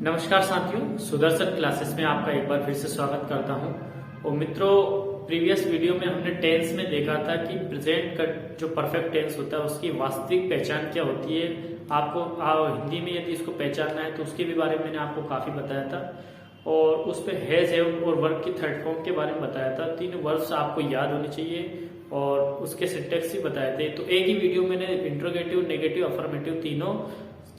नमस्कार साथियों, सुदर्शन क्लासेस में आपका एक बार फिर से स्वागत करता हूं। और मित्रों, प्रीवियस वीडियो में हमने टेंस में देखा था कि प्रेजेंट का जो परफेक्ट टेंस होता है उसकी वास्तविक पहचान क्या होती है। आपको हिंदी में यदि इसको पहचानना है तो उसके भी बारे में मैंने आपको काफी बताया था। और उस पर हैज, हैव और वर्ब की थर्ड फॉर्म के बारे में बताया था। 3 वर्ब्स आपको याद होने चाहिए और उसके सिंटेक्स भी बताए थे। तो एक ही वीडियो मैंने इंट्रोगेटिव, नेगेटिव, अफर्मेटिव तीनों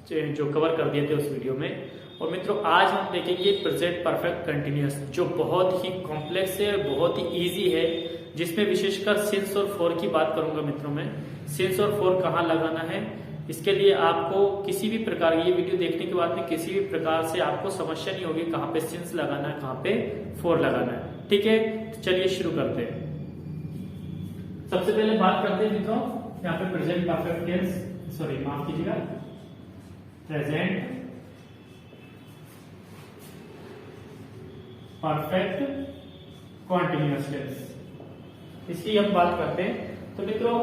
जो कवर कर दिए थे उस वीडियो में। और मित्रों, आज हम देखेंगे प्रेजेंट परफेक्ट कंटिन्यूअस, जो बहुत ही कॉम्प्लेक्स है, बहुत ही इजी है, जिसमें विशेषकर सिंस और फॉर की बात करूंगा। मित्रों में सिंस और फॉर कहाँ लगाना है, इसके लिए आपको किसी भी प्रकार ये वीडियो देखने के बाद में किसी भी प्रकार से आपको समस्या नहीं होगी कहाँ पे सिंस लगाना है, कहाँ पे फॉर लगाना है। ठीक है, तो चलिए शुरू करते हैं। सबसे पहले बात करते हैं मित्रों, यहाँ पे प्रेजेंट परफेक्ट टेंस, सॉरी माफ कीजिएगा, प्रेजेंट परफेक्ट कॉन्टिन्यूअस टेंस, इसकी हम बात करते हैं। तो मित्रों,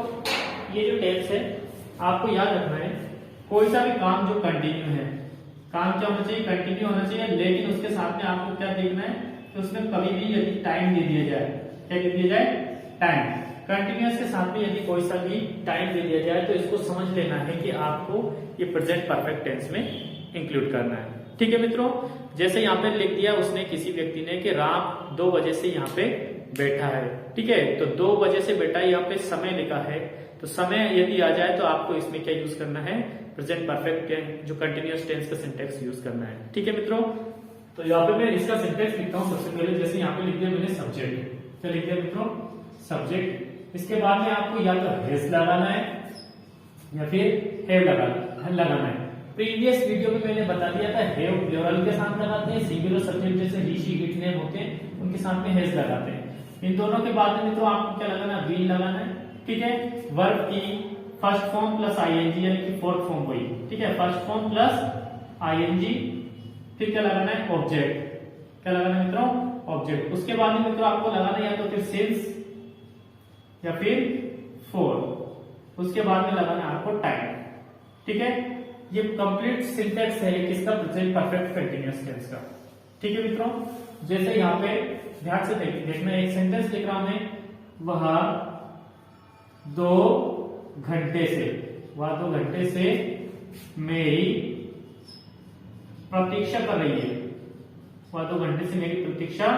ये जो टेंस है आपको याद रखना है, कोई सा भी काम जो कंटिन्यू है, काम क्या होना चाहिए, कंटिन्यू होना चाहिए। लेकिन उसके साथ में आपको क्या देखना है कि उसमें कभी भी यदि टाइम दे दिया जाए, क्या दे दिया जाए, टाइम। कंटिन्यूअस के साथ में यदि कोई सा भी टाइम दे दिया जाए तो इसको समझ लेना है कि आपको ये प्रेजेंट परफेक्ट टेंस में इंक्लूड करना है। ठीक है मित्रों, जैसे यहाँ पे लिख दिया उसने, किसी व्यक्ति ने, कि राम 2 बजे से यहाँ पे बैठा है। ठीक है, तो 2 बजे से बैठा, यहाँ पे समय लिखा है, तो समय यदि आ जाए तो आपको इसमें क्या यूज करना है, प्रेजेंट परफेक्ट जो कंटिन्यूअस टेंस का सिंटेक्स यूज करना है। ठीक है मित्रों, तो यहाँ पे मैं इसका सिंटेक्स लिखता हूँ। सबसे पहले जैसे यहाँ पे लिख दिया मैंने सब्जेक्ट, क्या लिख दिया मित्रों, सब्जेक्ट। इसके बाद में आपको या तो हैज लगाना है या फिर हैव लगाना है। प्रीवियस वीडियो में मैंने बता दिया था, हैव प्लूरल के साथ लगाते हैं, सिंगुलर सब्जेक्ट जैसे ही, शी, इट, नेम होते हैं उनके साथ में हैज लगाते हैं। इन दोनों के बाद में मित्रों आपको क्या लगाना है, विल लगाना है। ठीक है, वर्ब की फर्स्ट फॉर्म प्लस आईएनजी यानी कि फोर्थ फॉर्म वही। ठीक है, फर्स्ट फॉर्म प्लस आईएनजी, फिर क्या लगाना है, ऑब्जेक्ट। क्या लगाना है मित्रों, ऑब्जेक्ट। उसके बाद में मित्रों आपको लगाना है या तो फिर सिंस या फिर फॉर, उसके बाद में लगाना है आपको टाइम। ठीक है, ये कंप्लीट सिंटेक्स है किसका, प्रेजेंट परफेक्ट कंटीन्यूअस टेंस का। ठीक है मित्रों, जैसे यहाँ पे ध्यान से देखना, एक सेंटेंस लिख रहा हूं मैं, वह 2 घंटे से, वह 2 घंटे से मेरी प्रतीक्षा कर रही है, वह 2 घंटे से मेरी प्रतीक्षा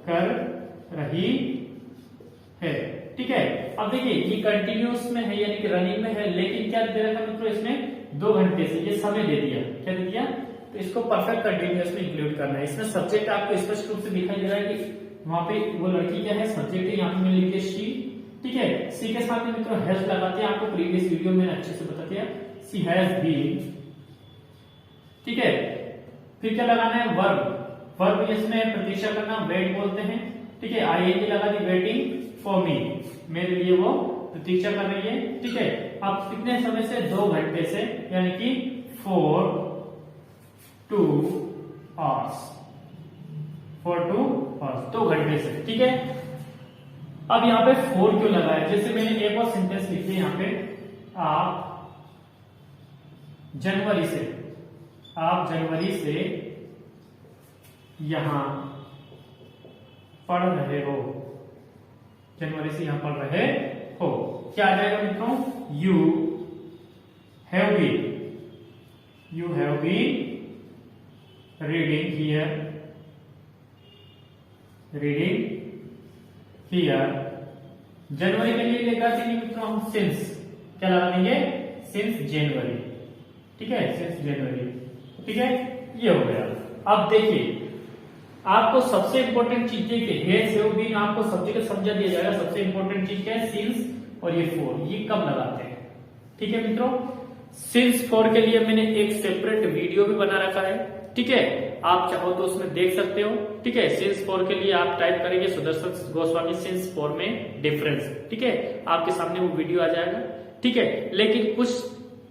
कर रही है। ठीक है, अब देखिए ये कंटिन्यूअस में है यानी कि रनिंग में है, लेकिन क्या दे रखा मित्रों इसमें, 2 घंटे से, ये समय दे दिया, क्या दे दिया, तो इसको परफेक्ट कंटिन्यूअस में इंक्लूड करना है। इसमें सब्जेक्ट आपको स्पष्ट रूप से दिखाई दे रहा है कि वहां पे वो लड़की क्या है, सब्जेक्ट है, यहाँ पे मैंने लिख दिया शी। ठीक है, सी के साथ में मित्रों हैज लगाते हैं, आपको प्रीवियस वीडियो में अच्छे से बता दिया, सी हैज बीन। ठीक है, फिर क्या लगाना है, वर्ब। वर्ब इसमें प्रतीक्षा करना, वेट बोलते हैं। ठीक है, आईएनजी लगा दी, वेटिंग फॉर मी, मेरे लिए वो प्रतीक्षा कर रही है। ठीक है, अब कितने समय से, 2 घंटे से, यानी कि 4 to hours, 4 to hours, 2 घंटे से। ठीक है, अब यहाँ पे 4 क्यों लगाया, जैसे मैंने एक और सेंटेंस लिख दिया यहाँ पे, आप जनवरी से यहां पढ़ रहे हो, जनवरी से यहां पढ़ रहे हो, क्या आ जाएगा मित्रों, you have been reading here. जनवरी के लिए लेकर देंगे मित्रों हम सिंस, क्या लगा देंगे, सिंस जनवरी। ठीक है, सिंस जनवरी। ठीक है, ये हो गया। अब देखिए आपको सबसे इंपॉर्टेंट चीज देखिए, हैज, हैव बीन आपको सब जगह समझा दिया जाएगा। सबसे इंपॉर्टेंट चीज क्या है, सिंस और ये फॉर, ये कब लगाते हैं। ठीक है मित्रों, सिंस फॉर के लिए मैंने एक सेपरेट वीडियो भी बना रखा है। ठीक है, आप चाहो तो उसमें देख सकते हो। ठीक है, सिंस फॉर के लिए आप टाइप करेंगे सुदर्शन गोस्वामी सिंस फॉर में डिफरेंस। ठीक है, आपके सामने वो वीडियो आ जाएगा। ठीक है, लेकिन कुछ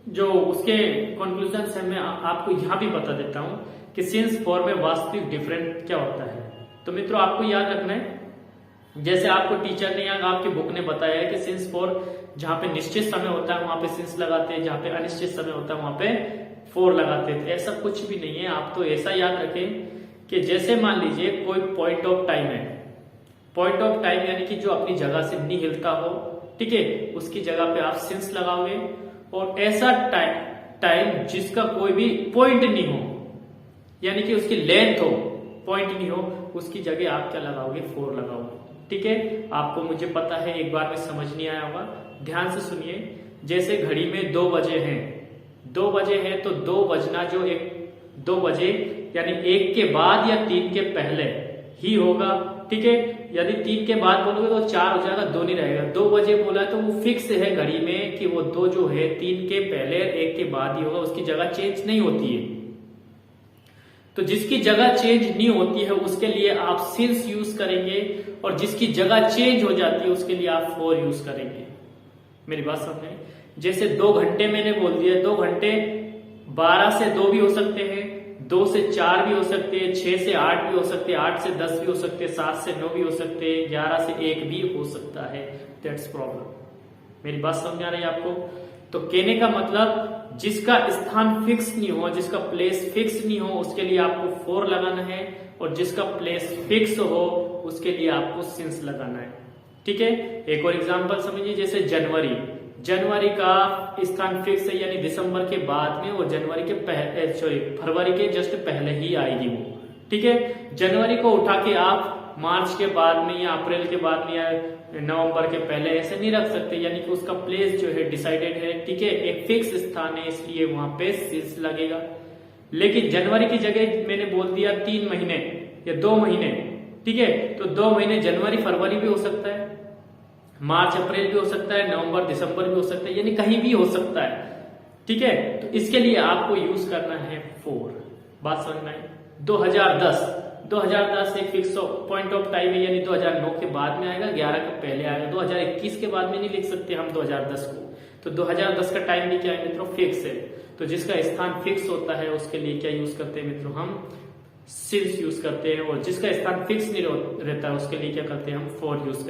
जो उसके कंक्लूजन है मैं आपको यहाँ भी बता देता हूं कि सिंस फॉर में वास्तविक डिफरेंट क्या होता है। तो मित्रों आपको याद रखना है जैसे आपको टीचर ने या आपकी बुक ने बताया है कि सिंस फॉर जहां पे निश्चित समय होता है वहां पे सिंस लगाते हैं, जहां पे अनिश्चित समय होता है वहां पे फॉर लगाते थे। ऐसा कुछ भी नहीं है। आप तो ऐसा याद रखें कि जैसे मान लीजिए कोई पॉइंट ऑफ टाइम है, पॉइंट ऑफ टाइम यानी कि जो अपनी जगह से नहीं हिलता हो, ठीक है, उसकी जगह पे आप सिंस लगाओगे। और ऐसा टाइम जिसका कोई भी पॉइंट नहीं हो, यानी कि उसकी लेंथ हो, पॉइंट नहीं हो, उसकी जगह आप क्या लगाओगे? फॉर लगाओगे। ठीक है, आपको मुझे पता है एक बार में समझ नहीं आया होगा, ध्यान से सुनिए। जैसे घड़ी में 2 बजे हैं, 2 बजे हैं तो 2 बजना जो 2 बजे यानी 1 के बाद या 3 के पहले ही होगा। ठीक है, यदि 3 के बाद बोलोगे तो 4 हो जाएगा, 2 नहीं रहेगा। 2 बजे बोला तो वो फिक्स है घड़ी में कि वो 2 जो है 3 के पहले 1 के बाद ही होगा, उसकी जगह चेंज नहीं होती है। तो जिसकी जगह चेंज नहीं होती है उसके लिए आप सिंस यूज करेंगे, और जिसकी जगह चेंज हो जाती है उसके लिए आप फॉर यूज करेंगे। मेरी बात समझे? जैसे 2 घंटे मैंने बोल दिया, 2 घंटे 12 से 2 भी हो सकते हैं, 2 से 4 भी हो सकते हैं, 6 से 8 भी हो सकते हैं, 8 से 10 भी हो सकते हैं, 7 से 9 भी हो सकते हैं, 11 से 1 भी हो सकता है। That's problem. मेरी बात समझ आ रही है आपको? तो कहने का मतलब जिसका स्थान फिक्स नहीं हो, जिसका प्लेस फिक्स नहीं हो, उसके लिए आपको फॉर लगाना है, और जिसका प्लेस फिक्स हो उसके लिए आपको सिंस लगाना है। ठीक है, एक और एग्जांपल समझिए। जैसे जनवरी का स्थान फिक्स है, यानी दिसंबर के बाद में, और जनवरी के पहले, सॉरी, फरवरी के जस्ट पहले ही आएगी वो। ठीक है, जनवरी को उठा के आप मार्च के बाद में या अप्रैल के बाद में या नवंबर के पहले ऐसे नहीं रख सकते, यानी कि उसका प्लेस जो है डिसाइडेड है। ठीक है, एक फिक्स स्थान है, इसलिए वहां पे सिंस लगेगा। लेकिन जनवरी की जगह मैंने बोल दिया 3 महीने या 2 महीने, ठीक है, तो 2 महीने जनवरी फरवरी भी हो सकता है, मार्च अप्रैल भी हो सकता है, नवंबर दिसंबर भी हो सकता है, यानी कहीं भी हो सकता है। ठीक है, तो इसके लिए आपको यूज करना है फॉर। बात समझ में आई? 2010 एक फिक्स पॉइंट ऑफ टाइम है, यानी 2009 के बाद में आएगा, 11 के पहले आएगा। 2021 के बाद में नहीं लिख सकते हम 2010 को, तो 2010 का टाइम भी क्या है मित्रों? फिक्स है। तो जिसका स्थान फिक्स होता है उसके लिए क्या यूज करते हैं मित्रों? हम सिंस यूज करते हैं। और जिसका स्थान फिक्स नहीं रहता है उसके लिए क्या करते हैं? हम फॉर यूज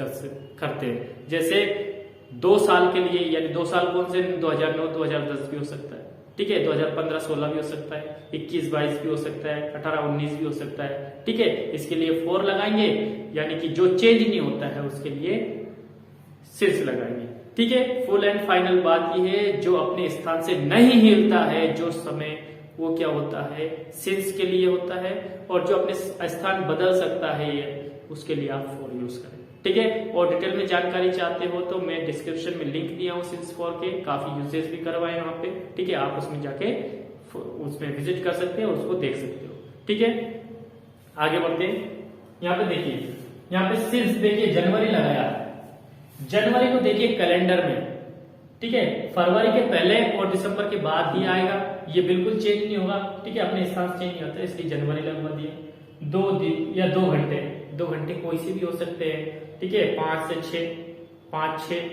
करते हैं। जैसे 2 साल के लिए, यानी 2 साल कौन से? 2009 2010 भी हो सकता है। ठीक है, 2015-16 भी हो सकता है, 21-22 भी हो सकता है, 18-19 भी हो सकता है। ठीक है, इसके लिए फॉर लगाएंगे, यानी कि जो चेंज नहीं होता है उसके लिए सिंस लगाएंगे। ठीक है, फुल एंड फाइनल बात यह है, जो अपने स्थान से नहीं हिलता है जो समय, वो क्या होता है? सिंस के लिए होता है। और जो अपने स्थान बदल सकता है उसके लिए आप फॉर यूज करें। ठीक है, और डिटेल में जानकारी चाहते हो तो मैं डिस्क्रिप्शन में लिंक दिया हूँ सिंस फॉर के, काफी यूजेस भी करवाए वहां पे। ठीक है, आप उसमें जाके उसमें विजिट कर सकते हो और उसको देख सकते हो। ठीक है, आगे बढ़ते हैं। यहाँ पे देखिए, यहाँ पे सिंस देखिए जनवरी लगाया, जनवरी को देखिए कैलेंडर में, ठीक है, फरवरी के पहले और दिसंबर के बाद ही आएगा, ये बिल्कुल चेंज नहीं होगा। ठीक है, अपने स्थान से चेंज नहीं होता, इसलिए जनवरी लगवा दिया। 2 दिन या 2 घंटे, 2 घंटे कोई से भी हो सकते हैं। ठीक है, 5 से 6, 5, 6,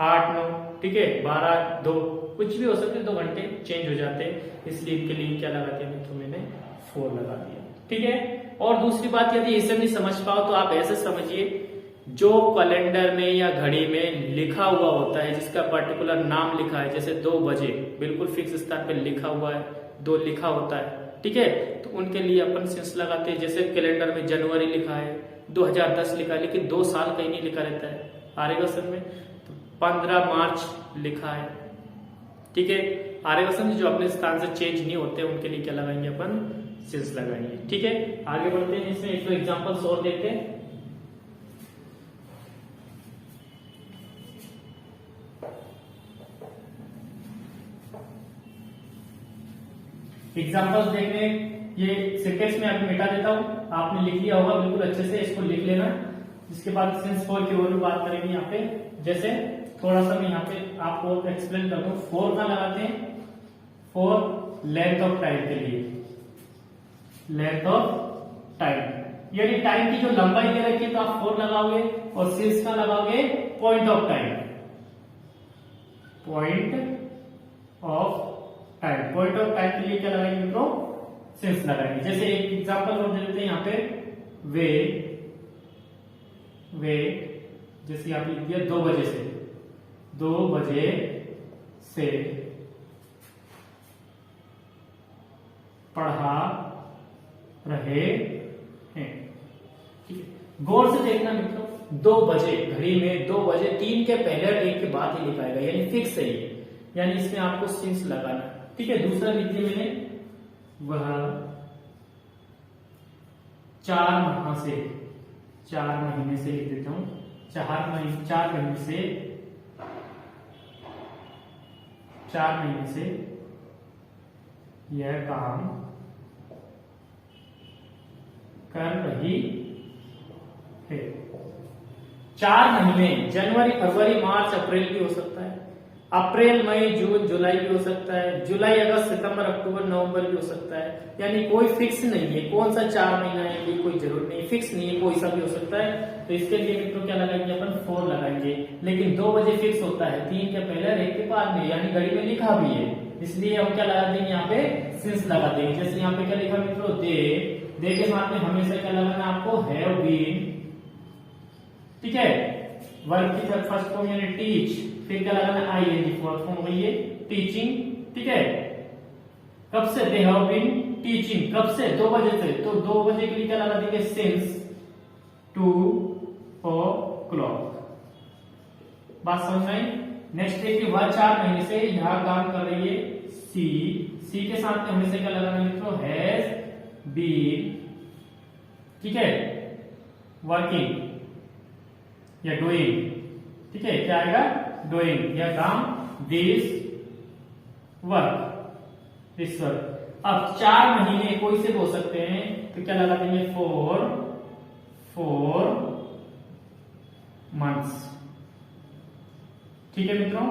8, 9, ठीक है, 12, 2, कुछ भी हो सकते हैं। 2 घंटे चेंज हो जाते हैं, इसलिए इनके लिए क्या लगा दिया मित्रों? मैंने फॉर लगा दिया। ठीक है, और दूसरी बात, यदि इसे नहीं समझ पाओ तो आप ऐसे समझिए, जो कैलेंडर में या घड़ी में लिखा हुआ होता है, जिसका पर्टिकुलर नाम लिखा है, जैसे 2 बजे बिल्कुल फिक्स स्थान पे लिखा हुआ है, 2 लिखा होता है। ठीक है, तो उनके लिए अपन सिंस लगाते हैं। जैसे कैलेंडर में जनवरी लिखा है, 2010 लिखा है, लेकिन 2 साल कहीं नहीं लिखा रहता है, आरेगा सन में। तो 15 मार्च लिखा है। ठीक है, आरेगा सन जो अपने स्थान से चेंज नहीं होते उनके लिए क्या लगाएंगे? अपन सिंस लगाएंगे। ठीक है, आगे बढ़ते हैं। इसमें एक दो एग्जाम्पल्स और देखते हैं। एग्जाम्पल्स देखने, ये सेंटेंस में आपको मिटा देता हूं, आपने लिख लिया होगा बिल्कुल अच्छे से, इसको लिख लेना। इसके बाद सिंस फॉर की और भी बात करेंगे यहाँ पे। जैसे थोड़ा सा मैं यहाँ पे आपको एक्सप्लेन कर दूं, फॉर का लगाते हैं? फॉर लेंथ ऑफ टाइम के लिए, लेंथ ऑफ टाइम यानी टाइम की जो लंबाई दे रखी है तो आप फॉर लगाओगे, और सिंस का लगाओगे point of time, point of time. Point of time के लिए क्या लगाएंगे मित्रों? सिंस लगाएंगे। जैसे एक एग्जांपल और दे देते हैं यहाँ पे, वे वेट, जैसे यहाँ पे लिख दिया 2 बजे से, 2 बजे से पढ़ा रहे हैं। ठीक है, गौर से देखना मित्रों, 2 बजे, घड़ी में 2 बजे, 3 के पहले और 1 के बाद ही लिखाएगा, यानी फिक्स है ये, यानी इसमें आपको सिंस लगाना। ठीक है, दूसरा लिख दिया मैंने, वह 4 माह से, 4 महीने से लिख देता हूं, 4 महीने से, 4 महीने से यह काम कर रही है। 4 महीने, जनवरी, फरवरी, मार्च, अप्रैल भी हो सकता है, अप्रैल, मई, जून, जुलाई भी हो सकता है, जुलाई, अगस्त, सितंबर, अक्टूबर, नवंबर भी हो सकता है, यानी कोई फिक्स नहीं है कौन सा 4 महीना है, ये कोई जरूरत नहीं, फिक्स नहीं है, कोई सा भी हो सकता है। तो इसके लिए मित्रों क्या लगाएंगे अपन, 4 लगाएंगे, लेकिन 2 बजे फिक्स होता है, 3 के पहले और 1 के बाद में, यानी घड़ी में लिखा भी है, इसलिए हम क्या लगा देंगे, यहाँ पे सिंस लगा देंगे। जैसे यहाँ पे क्या लिखा मित्रों, दे के साथ में हमेशा क्या लगाना आपको, हैव बीन। ठीक है, वर्ब की फर्स्ट फॉर्म यानी टीच, फिर क्या लगाना, आईएनजी, फोर्थ फॉर्म वही है, टीचिंग। ठीक है, कब से, दे हैव बीन टीचिंग, कब से, 2 बजे से, तो 2 बजे के लिए क्या लगा देंगे, सिंस 2 o'clock। बात समझ में आई। नेक्स्ट है कि वह 4 महीने से यह काम कर रही है, सी के साथ में हमेशा क्या लगाना मित्रों, हैज बीन। ठीक है, वर्किंग या डूइंग। ठीक है, क्या आएगा, डूइंग, यह काम, दिस वर्क, दिस वर्क। अब 4 महीने कोई से हो सकते हैं, तो क्या लगा देंगे, 4 मंथ्स। ठीक है मित्रों,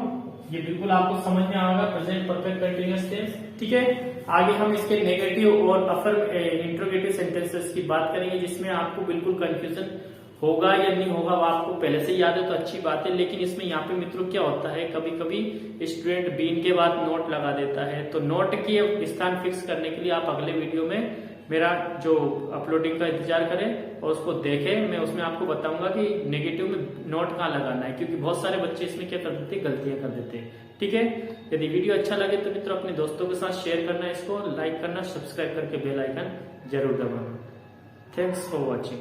ये बिल्कुल आपको समझ में आएगा, प्रेजेंट परफेक्ट कंटिन्यूअस टेंस। ठीक है, आगे हम इसके नेगेटिव और अफर्म इंट्रोगेटिव सेंटेंसेस की बात करेंगे, जिसमें आपको बिल्कुल कंफ्यूजन होगा या नहीं होगा वो आपको पहले से याद है तो अच्छी बात है, लेकिन इसमें यहाँ पे मित्रों क्या होता है, कभी कभी स्टूडेंट बीन के बाद नोट लगा देता है, तो नोट की स्थान फिक्स करने के लिए आप अगले वीडियो में मेरा जो अपलोडिंग का इंतजार करें और उसको देखें। मैं उसमें आपको बताऊंगा कि नेगेटिव में नोट कहाँ लगाना है, क्योंकि बहुत सारे बच्चे इसमें क्या कर देते हैं, गलतियां कर देते हैं। ठीक है, यदि वीडियो अच्छा लगे तो मित्रों अपने दोस्तों के साथ शेयर करना, इसको लाइक करना, सब्सक्राइब करके बेल आइकन जरूर दबाना। Thanks for watching.